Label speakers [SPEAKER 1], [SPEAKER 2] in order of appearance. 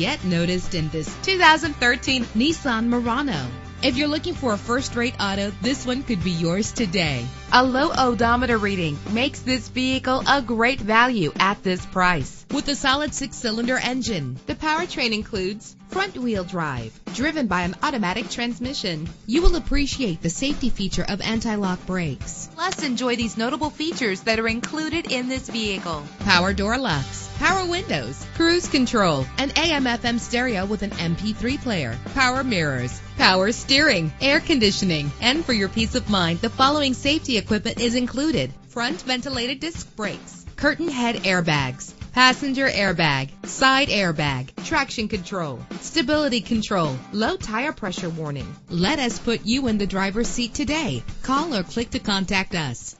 [SPEAKER 1] get noticed in this 2013 Nissan Murano. If you're looking for a first-rate auto, this one could be yours today. A low odometer reading makes this vehicle a great value at this price. With a solid 6-cylinder engine, the powertrain includes front-wheel drive, driven by an automatic transmission. You will appreciate the safety feature of anti-lock brakes. Plus, enjoy these notable features that are included in this vehicle: power door locks, power windows, cruise control, an AM/FM stereo with an MP3 player, power mirrors, power steering, air conditioning. And for your peace of mind, the following safety equipment is included: front ventilated disc brakes, curtain head airbags, passenger airbag, side airbag, traction control, stability control, low tire pressure warning. Let us put you in the driver's seat today. Call or click to contact us.